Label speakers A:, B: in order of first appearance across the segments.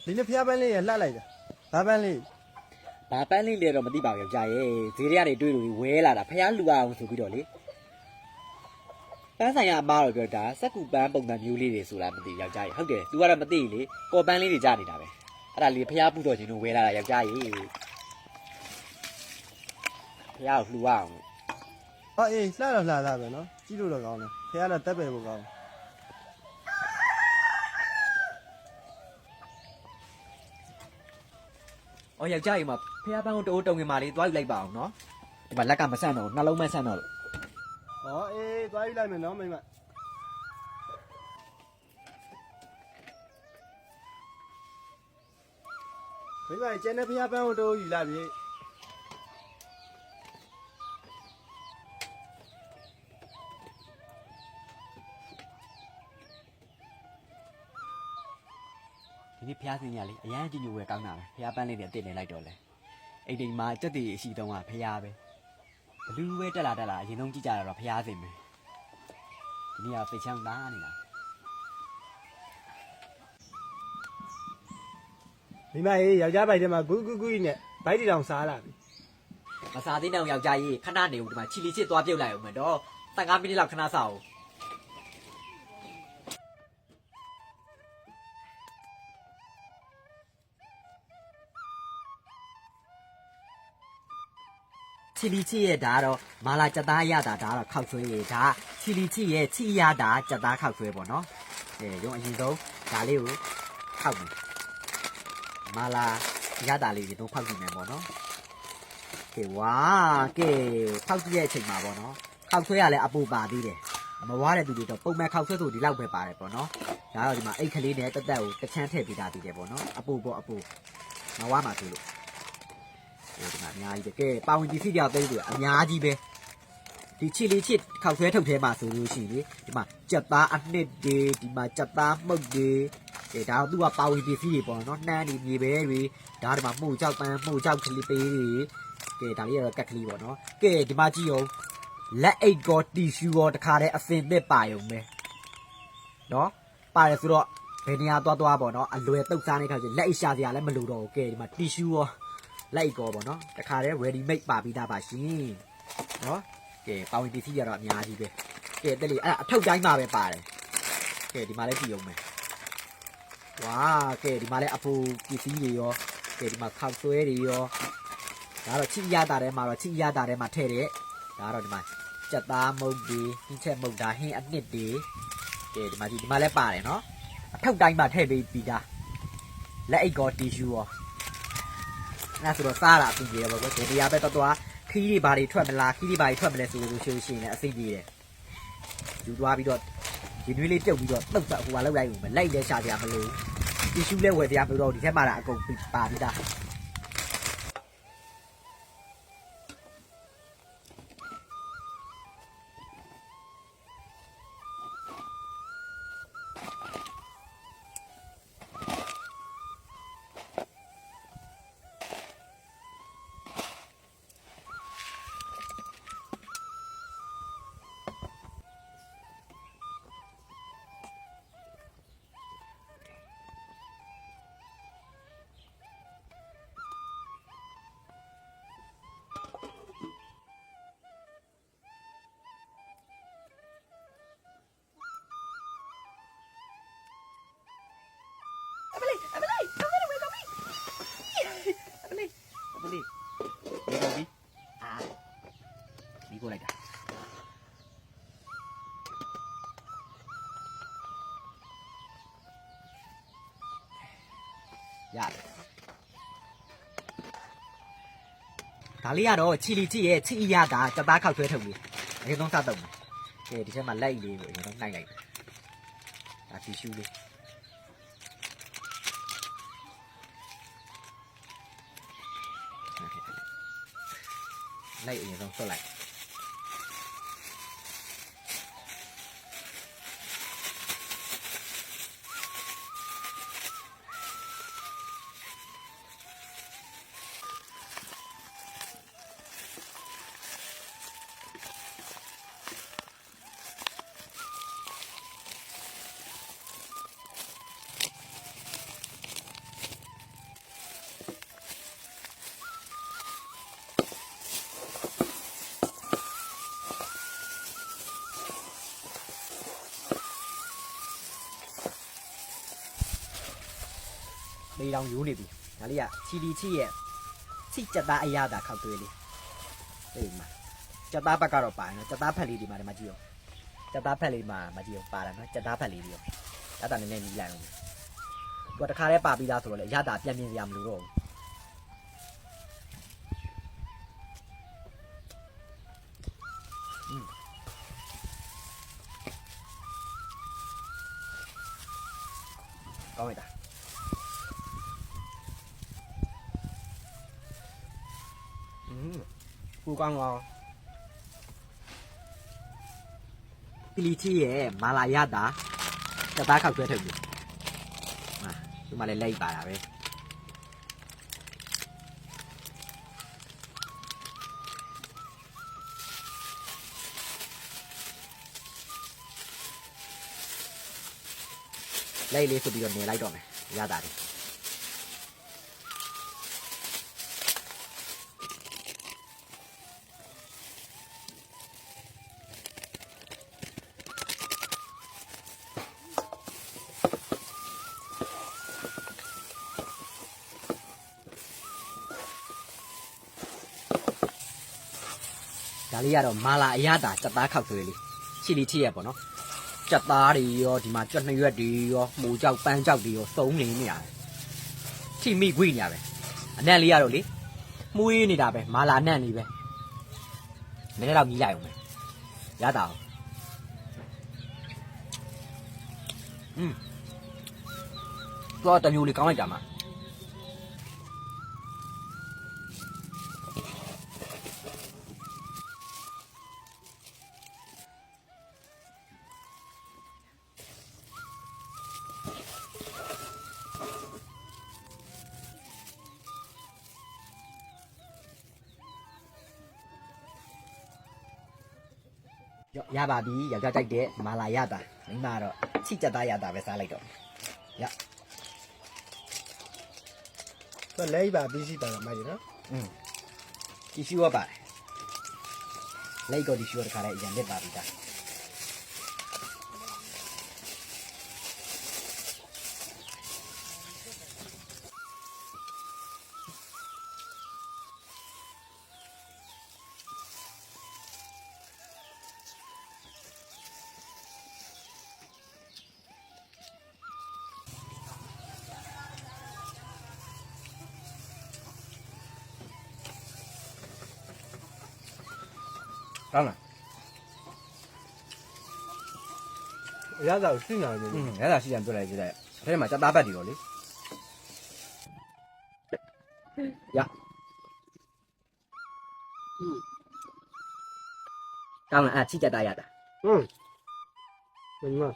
A: ဒီနေ့ဖျားပန်းလေးရလှလိုက်တာဘာပန်းလေး
B: ဘာပန်းလေးလဲတော့မသိပါဘူးယောက်ျားရဲ့ဈေးတွေကနေတွေးလို့ဝဲလာတာဖះလူအောင်ဆိုပြီးတော့လေပန်းဆိုင်ကအမားတော့ပြောတာစက်ကူပန်းပုံစံမျိုးလေးတွေဆိုလားမသိယောက်ျားရဲ့ဟုတ်တယ် तू ကတော့မသိလေကော်ပန်းလေးတွေကြားနေတာပဲအဲ့ဒါလေးဖះပူတော်ချင်းတို့ဝဲလာတာယောက်ျားရဲ့ဖះကိုလှူအောင်
A: ဟောအေးလှတော့လှတာပဲနော်ကြည့်လို့တော့ကောင်းတယ်ဖျားတော့တက်ပဲဖို့ကောင်း
B: အော်ယောက်ျားကြီးမှာဖះပန်းကိုတိုးတုံငင်မာလေးသွားယူလိုက်ပါအောင်နော်ဒီမှာလက်ကမဆန့်တော့နှလုံးမဆန့်တော့လို့
A: ဟောအေးသွားယူလိုက်မယ်နော်မိမကျန်တဲ့ဖျားပန်းကိုတိုးယူလာပြီ
B: ဒီနေ့ဖះစင်းရလေအရန်ကြည့်ညိုဝဲကောင်းတာပဲဖះပန်းလေးတွေအစ်စ်နေလိုက်တော့လေအိမ်တိမ်မှာစက်တီအရှိတုံးကဖះပဲဘလူးပဲတက်လာအရင်ဆုံးကြည့်ကြတာတော့ဖះစင်ပဲဒီနေ့ကဖိတ်ချမ်းသားနေတာ
A: မိမအေးယောက်ျားဘိုက်ထဲမှာဂူးဂူးဂူးနဲ့ဘိုက်တီတောင်စားလာပြီ
B: မစားသေးတဲ့ယောက်ျားကြီးခဏနေဦးဒီမှာချီလီချစ်သွားပြုတ်လိုက်အောင်မယ်တော့15မိနစ်လောက်ခဏစောင့်ချီလီချစ်ရဲ့ဒါကတော့မာလာကြက်သားရတာဒါကတော့ခောက်ဆွဲရဒါချီလီချစ်ရဲ့ချီရတာကြက်သားခောက်ဆွဲပေါ့နော်ရုံအရင်ဆုံးဒါလေးကိုခောက်ပြီမာလာရတာလေးတွေတော့ဖောက်ကြည့်မယ်ပေါ့နော်ကဲဝါကဲဖောက်ကြည့်တဲ့အချိန်မှာပေါ့နော်ခောက်ဆွဲရလဲအပူပါသေးတယ်မဝါတဲ့သူတွေတော့ပုံမဲ့ခောက်ဆွဲဆိုဒီလောက်ပဲပါတယ်ပေါ့နော်ဒါတော့ဒီမှာအိတ်ကလေးနဲ့တက်တက်ကိုတစ်ချမ်းထည့်ပေးတာတည်တယ်ပေါ့နော်အပူပေါ့အပူမဝါမှာဆိုလို့ဒီမှာအများကြီးပဲကဲပါဝင်ပစ္စည်းတွေသိတယ်အများကြီးပဲဒီချီလီချစ်ခောက်ဆွဲထုတ်ထဲမှာဆိုလို့ရှိရင်ဒီမှာကြက်သားအနှစ်တွေဒီမှာကြက်သားမှုတ်တွေဒါတော့သူကပါဝင်ပစ္စည်းတွေပေါ့နော်နှမ်းတွေမြေပဲတွေဒါဒီမှာမှုတ်ကြောက်ပန်းမှုတ်ကြောက်ကလေးပေးတွေကဲဒါလေးကတော့ကက်ကလေးပေါ့နော်ကဲဒီမှာကြည့်အောင်လက်အိတ်ကောတီရှူကောတခါတည်းအစင်သစ်ပါရုံပဲနော်ပါတယ်ဆိုတော့ဘယ်နေရာသွားပေါ့နော်အလွယ်တုတ်စားနေထောက်ချင်လက်အိတ်ရှာစရာလည်းမလိုတော့ဘူးကဲဒီမှာတီရှူရောလက်အိတ်ကောပေါ့နော်တခါတည်း ready made ပါပြီးသားပါရှင်နော်ကဲပါဝင်ပစ္စည်းရတော့အများကြီးပဲကဲတက်လေအဲ့အထုပ်တိုင်းမှာပဲပါတယ်ကဲဒီမှာလည်းကြည့်အောင်မယ်ဝါကဲဒီမှာလည်းအပူပစ္စည်းတွေရောကဲဒီမှာခောက်ဆွဲတွေရောဒါတော့ချိရတာထဲမှာတော့ချိရတာထဲမှာထည့်တဲ့ဒါတော့ဒီမှာကြက်သားမုတ်တွေဟင်းချက်မုတ်တာဟင်းအနှစ်တွေကဲဒီမှာကြည့်ဒီမှာလည်းပါတယ်နော်အထုပ်တိုင်းမှာထည့်ပေးပြီးသားလက်အိတ်ကောတီရှူရောအဲ့ဆိုတော့စားတာအပြင်ကြီးတော့ဒီတရားပဲတော်ခီးတွေဘာတွေထွက်မလားခီးတွေဘာတွေထွက်မလဲဆိုလို့ရှိရင်လည်းအစိမ့်ကြီးတယ်ယူသွားပြီးတော့ဒီနွေးလေးပြုတ်ပြီးတော့တုတ်ဆက်ဟိုကလောက်လိုက်ဦးမလိုက်လဲရှာကြမလို့တီရှူလဲဝယ်တရားမလို့ဒီထဲမှာအကုန်ပါပြီးသားပြီးကိုလိုက်တာရတယ်ဒါလေးကတော့ချီလီချစ်ရဲ့ချီရတာကြက်သားခောက်ဆွဲထုတ်လေးအရင်ဆုံးစတော့မယ်ကဲဒီထဲမှာလိုက်လေးကိုအရင်ဆုံးနှိုက်လိုက်ဒါတီရှူးလေးလိုက်အရင်ဆုံးဆွတ်လိုက် လေးတောင်ယူနေပြီဒါလေးကချီလီချီရဲ့ချီကြက်သားအရသာခောက်သွေးလေးအေးမှာကြက်သားဘက်ကတော့ပါနော်ကြက်သားဖက်လေးဒီမှာဒီမှာကြည့်ရောကြက်သားဖက်လေးမှာမကြည့်ရောပါတာနော်ကြက်သားဖက်လေးတွေရောရတာနည်းနည်းနီးလိုက်အောင်သူကတခါတည်းပါပြီးသားဆိုတော့လေရတာပြန်မြင်စရာမလိုတော့ဘူးကောင်းလိုက်တာကူကောင်းကောင်းပီလီချီရဲ့မာလာရတာကြက်သားခောက်ဆွဲထုတ်ပြီဒီမှာလည်းလိုက်ပါတာပဲလိုက်လေးဆိုပြီးတော့နေလိုက်တော့မယ်ရတာတယ်ဒါလေးကတော့မာလာအရသာကြက်သားခောက်သွေးလေးချီလီချီရပေါ့နော်ကြက်သားတွေရောဒီမှာကြက်နှစ်ရွက်တွေရောหมูကြောက်ပန်းကြောက်တွေရောစုံနေနေရတယ်ထိမိခွေနေရပဲအနက်လေးကတော့လေမှုရေးနေတာပဲမာလာနက်လေးပဲနည်းနည်းတော့မြည်လိုက်အောင်ပဲရတာအောင်တော့တမျိုးလေးကောင်းလိုက်တာမှာရပါပြီယောက်ျားကြိုက်တဲ့မာလာရတာမိန်းမကတော့ချိကြက်သားရတာပဲစားလိုက်တော့ရ
A: တော့လဲပါပြီးစီပါတော့မိုက်ရနော်
B: တီရှူရောပါတယ်လိုက်ကိုတီရှူရတခါလိုက်အရင်လက်ပါပြီဒါကောင်းလား
A: ရတာကိုစိနေတယ်
B: ရတာရှိတယ်ပြောလိုက်ကြည့်လိုက်အဲ့ဒီမှာကြက်သားပတ်တွေရောလေရကောင်းလားအဲ့ချိကြက်သားရတာ
A: ဘယ်မှာ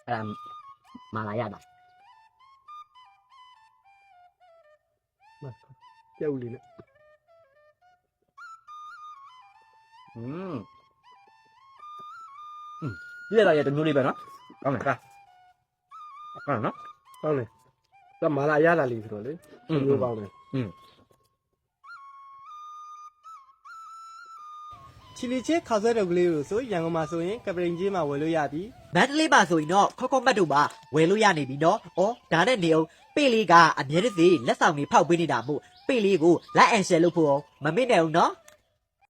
B: အဲ့ဒါမာလာရတာ
A: ကျုပ်လေးနဲ့
B: ဒီရတာရတမျိုးလေးပဲနော်ကောင်းတယ်ကောင်းနော်
A: ကောင်းတယ်တော့မာလာရတာလေးဆိုတော့လေမျိုးကောင်းတယ်ချီလီချေခောက်ဆွဲတုပ်ကလေးလို့ဆိုရန်ကုန်မှာဆိုရင်ကပရင်ကြီးမှာဝယ်လို့ရပြီ
B: မန္တလေးမှာဆိုရင်တော့ခေါမတ်တို့မှာဝယ်လို့ရနေပြီနော်။အော်ဒါနဲ့နေအောင်ပေလေးကအမြဲတစေလက်ဆောင်တွေဖောက်ပေးနေတာမို့ပေလေးကို like and share လုပ်ဖို့မမေ့နဲ့အောင်နော်။